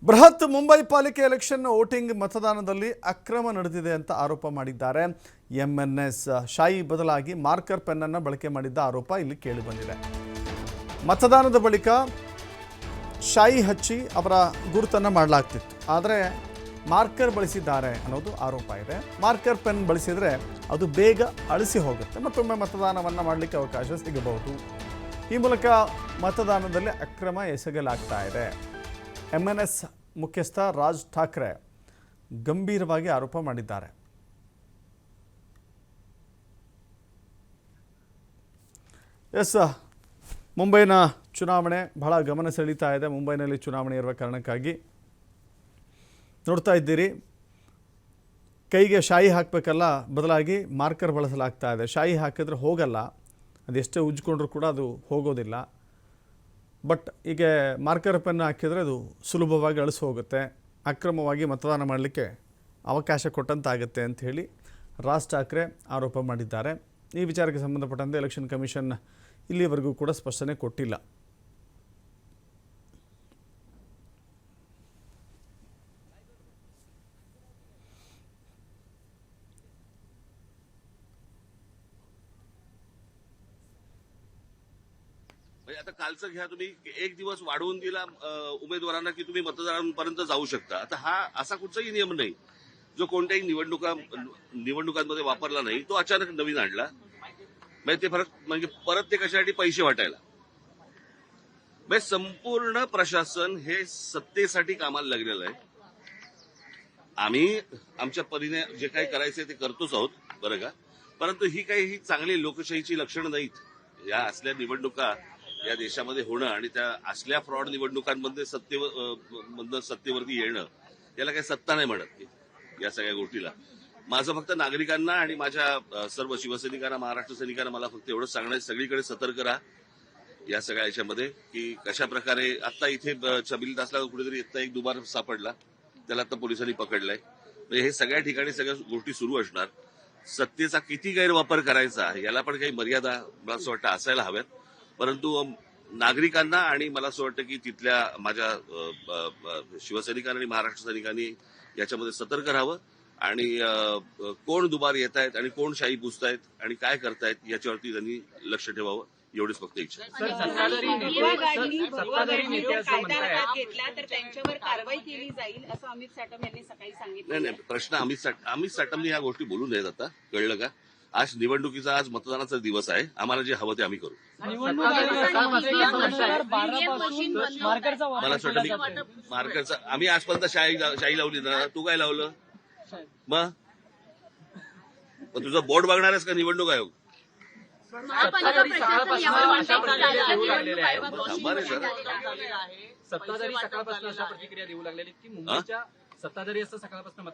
ಬೃಹತ್ ಮುಂಬೈ ಪಾಲಿಕೆ election voting ಮತದಾನದಲ್ಲಿ ಅಕ್ರಮ ನಡೆದಿದೆ ಅಂತ ಆರೋಪ ಮಾಡಿದ್ದಾರೆ. ಎಂಎನ್ಎಸ್ ಶಾಯಿ ಬದಲಾಗಿ ಮಾರ್ಕರ್ ಪೆನ್ ಅನ್ನು ಬಳಕೆ ಮಾಡಿದ್ದ ಆರೋಪ ಇಲ್ಲಿ ಕೇಳಿಬಂದಿದೆ. ಮತದಾನದ ಬಳಿಕ ಶಾಯಿ ಹಚ್ಚಿ ಅವರ ಗುರುತನ್ನು ಮಾಡಲಾಗ್ತಿತ್ತು, ಆದರೆ ಮಾರ್ಕರ್ ಬಳಸಿದ್ದಾರೆ ಅನ್ನೋದು ಆರೋಪ ಇದೆ. ಮಾರ್ಕರ್ ಪೆನ್ ಬಳಸಿದರೆ ಅದು ಬೇಗ ಅಳಿಸಿ ಹೋಗುತ್ತೆ, ಮತ್ತೊಮ್ಮೆ ಮತದಾನವನ್ನು ಮಾಡಲಿಕ್ಕೆ ಅವಕಾಶ ಸಿಗಬಹುದು. ಈ ಮೂಲಕ ಮತದಾನದಲ್ಲಿ ಅಕ್ರಮ ಎಸಗಲಾಗ್ತಾ ಇದೆ. ಎಂಎನ್ಎಸ್ ಮುಖ್ಯಸ್ಥ ರಾಜ್ ಠಾಕ್ರೆ ಗಂಭೀರವಾಗಿ ಆರೋಪ ಮಾಡಿದ್ದಾರೆ. ಮುಂಬೈನ ಚುನಾವಣೆ ಬಹಳ ಗಮನ ಸೆಳೀತಾ ಇದೆ. ಮುಂಬೈನಲ್ಲಿ ಚುನಾವಣೆ ಇರುವ ಕಾರಣಕ್ಕಾಗಿ ನೋಡ್ತಾ ಇದ್ದೀರಿ, ಕೈಗೆ ಶಾಯಿ ಹಾಕಬೇಕಲ್ಲ, ಬದಲಾಗಿ ಮಾರ್ಕರ್ ಬಳಸಲಾಗ್ತಾ ಇದೆ. ಶಾಯಿ ಹಾಕಿದ್ರೆ ಹೋಗಲ್ಲ, ಅದೆಷ್ಟೇ ಉಜ್ಜಿಕೊಂಡ್ರೂ ಕೂಡ ಅದು ಹೋಗೋದಿಲ್ಲ. ಬಟ್ ಈಗ ಮಾರ್ಕರ್ ಪೆನ್ ಹಾಕಿದರೆ ಅದು ಸುಲಭವಾಗಿ ಅಳಿಸಿ ಹೋಗುತ್ತೆ, ಅಕ್ರಮವಾಗಿ ಮತದಾನ ಮಾಡಲಿಕ್ಕೆ ಅವಕಾಶ ಕೊಟ್ಟಂತಾಗುತ್ತೆ ಅಂತ ಹೇಳಿ ರಾಜ್ ಠಾಕ್ರೆ ಆರೋಪ ಮಾಡಿದ್ದಾರೆ. ಈ ವಿಚಾರಕ್ಕೆ ಸಂಬಂಧಪಟ್ಟಂತೆ ಎಲೆಕ್ಷನ್ ಕಮಿಷನ್ ಇಲ್ಲಿವರೆಗೂ ಕೂಡ ಸ್ಪಷ್ಟನೆ ಕೊಟ್ಟಿಲ್ಲ. आता कालचं घ्या तुम्ही, एक दिवस वाढवून दिला उमेदवारांना की तुम्ही मतदारांपर्यंत जाऊ शकता. आता हा असा कुठचाही नियम नाही जो कोणत्याही निवडणुकांमध्ये वापरला नाही, तो अचानक नवीन आणला. म्हणजे ते फरक म्हणजे परत ते कशासाठी पैसे वाटायला. म्हणजे संपूर्ण प्रशासन हे सत्तेसाठी कामाला लागलेलं आहे. आम्ही आमच्या परीने जे काही करायचंय ते करतोच आहोत, बरं का. परंतु ही चांगली लोकशाहीची लक्षणं नाहीत. या असल्या निवडणुका या देशामध्ये होणं आणि त्या असल्या फ्रॉड निवडणुकांमध्ये सत्तेवरती येणं, याला काही सत्ता नाही म्हणत या सगळ्या गोष्टीला. माझं फक्त नागरिकांना आणि माझ्या सर्व शिवसैनिकांना, महाराष्ट्र सैनिकांना मला फक्त एवढंच सांगणं, सगळीकडे सतर्क राहा या सगळ्या याच्यामध्ये, की कशा प्रकारे आता इथे छबिलदासला कुठेतरी आता एक दुबार सापडला, त्याला आता पोलिसांनी पकडलाय. म्हणजे हे सगळ्या ठिकाणी सगळ्या गोष्टी सुरू असणार. सत्तेचा किती गैरवापर करायचा याला पण काही मर्यादा मला असं वाटतं असायला हव्यात. परंतु नागरिकांना आणि मला असं वाटतं की तिथल्या माझ्या शिवसैनिकांनी आणि महाराष्ट्र सैनिकांनी याच्यामध्ये सतर्क राहावं आणि कोण दुबार येत आहेत आणि कोण शाही पुसतायत आणि काय करतायत याच्यावरती त्यांनी लक्ष ठेवावं, एवढीच फक्त इच्छा. नाही, प्रश्न अमित साटमने या गोष्टी बोलू नयेत. आता कळलं का? आज निवडणुकीचा, आज मतदानाचा दिवस आहे. आम्हाला जे हवं ते आम्ही करू. मला वाटतं मार्करचा आम्ही आजपर्यंत शाही लावली ना, तू काय लावलं मग? तुझं बोर्ड बघणार आहेस का निवडणूक आयोग? सत्ताधारी सकाळपासून अशा प्रतिक्रिया देऊ लागलेली की मुंबईच्या सत्ताधारी असं सकाळपासून